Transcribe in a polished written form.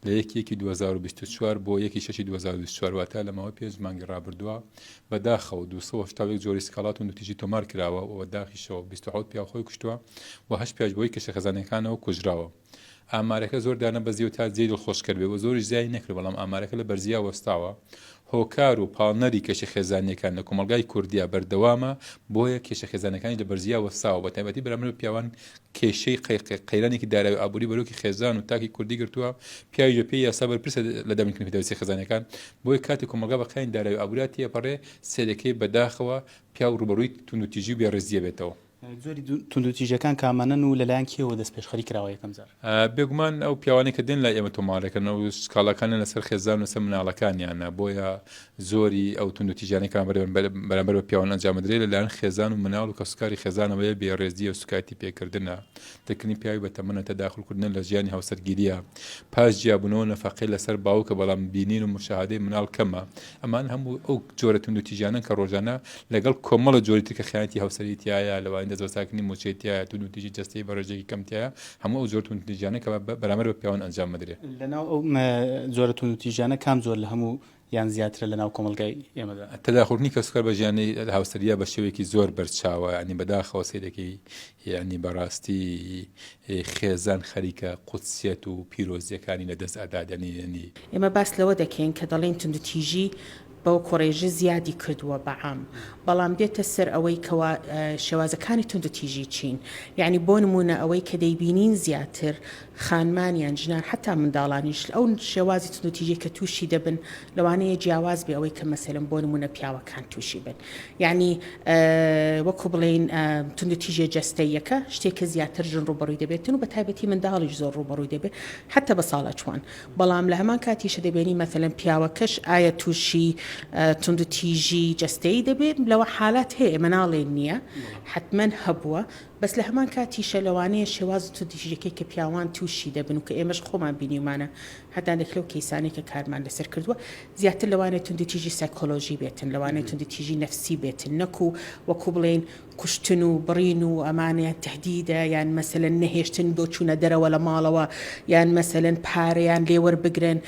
لە 1/1/2024 بۆ 1/6/2024 واتە لەمەوە 5 مانگی ڕابردووە بەداخەوە 270 جۆری سکاڵات و نوتیجی تۆمار کراوە و داخیشەوە 27 پیا خۆی کوشتووە و 8 پیاش بۆی کەشە خەزانەکانەوە کوژراوە. ئامارەکە زۆر دانە بەزی و تا جێ دڵخۆشکرد بێ و زۆری زیای نەکرد، بەڵام ئامارەکە لە بەرزیا وەستاوە. هۆکار و پاڵنەری کێشە خێزانیەکان لە کۆمەلگای کوردیا بەردەوامە، بۆیە کێشە خێزانەکانی لە بەرزیا وەستاوە بە تایبەتی بەرامبەر پیاوان کێشەی قەیرانێکی دارایی ئابووری بەرەوکی خێزان و تاکی کوردی گرتووە. پیاوی پێی یاسا بەرپرسە لە دامینکردنی دەوسی خێزانەکان، بۆیە کاتی کۆمەلگا بەقاین دارایی ئابوورات تێپەڕێ سێرەکەی بەداخەوە پیا و ڕوبەڕووی توندوتیژی و بێڕێزیە بێتەوە. زۆری توندوتیژەکان کامانن و لەلایەن کێوە دەست پێشخەری کراوە یەکەم جار؟ بێگومان ئەو پیاوانەی کە دێن لای ئێمە تۆمارەکەن و سکاڵەکانیان لەسەر خێزان و لەسەر مناڵەکانیانە، بۆیە زۆری ئەو توندوتیژانەکان بەرامبەر بە پیاوان ئەنجامدرێت لەلایەن خێزان و مناڵ و کەسوکاری خێزانەوەیە بێڕێزی و سوکایەتی پێکردنە. تەکنی پیاوی بە تەمەنە تەداخلکردن لە ژیانی هاوسەرگیریە، پاش جیاببوونەوە نەفەقەی لەسەر باوکە بەڵام بینین و مشاهدەی مناڵ کەمە. ئەمان هەموو ئەو جۆرە توندوتیژانە کە ڕۆژانە لەگەڵ کۆمەڵە جۆری تر کە خیانەتی هاوسەریتیایە، لەوانە دەستبەساکنی موچێتیایە، توندوتیژی جەستەی بەڕێژێکی کەمتیایە، هەموو ئەو جۆر توندوتیژانە کە بەرامبەر بە پیاوان ئەنجام بدرێت. لەناو ئەو جۆرە توندوتیژانە کام زۆر لە هەموو یان زیاترە لەناو کۆمەلگای ئێمەدا؟ تەداخلکردنی کەسوکار بە ژیانی هاوسەریا بە شێوەیەکی زۆر بەرچاوە، ینی بەداخەوە سەیرەکەی یعنی بەڕاستی خێزان خەریکە قودسیەت و پیرۆزیەکانی لەدەست ئادادنی. ئێمە باس لەوە دەکەین کە دەڵێن توندوتیژی بەو کوڕێژە زیادی کردووە بەعام، بەڵام دێتە سەر ئەوەی کەوا شێوازەکانی توندوتیژی چین. یعنی بۆ نمونە ئەوەی کە دەیبینین زیاتر خانمانیان ژنان حتا منداڵانیش ئەو شێوازی توندوتیژی کە تووشی دەبن لەوانەیە جیاواز بێ ئەوەی کە مەسەلەن بۆ نمونە پیاوەکان تووشی بن. یعنی وەکو بڵێن توندوتیژی جەستەیەکە شتێکە زیاتر ژن ڕوبەڕووی دەبێتن و بە تایبەتی منداڵیش زۆر ڕوبەڕووی دەبێت حتا بە ساڵە چوان، بەڵام لە هەمان کاتیشە دەبێنی مەسەلەن پیاوەکەش ئایا تووشی توندوتیژی جەستەیی دەبێت، لەوە حالات هەیە مناڵێن نییە حتمما هەبووە، بەس لە هەمان کاتیشە لەوانەیە شێواز توندوتیژەکەی کە پیاوان تووشی دەبن و کە ئێمەش خۆمان بینیمانە هەتا دەکلەوە کەیسانێک کە کارمان لەسەر کردووە زیاتر لەوانێت توندوتیژی سایکۆلۆژی بێتن، لەوانێت توندوتیژی نەفسی بێتن، نەکو وەکو بڵێن کوشتن و بڕین و ئەمانەیە تهدیدە یان مەسەلەن نەهێشتن بۆ چوونە دەرەوە لە ماڵەوە یان مەسەلەن پارەیان لێوەربگرن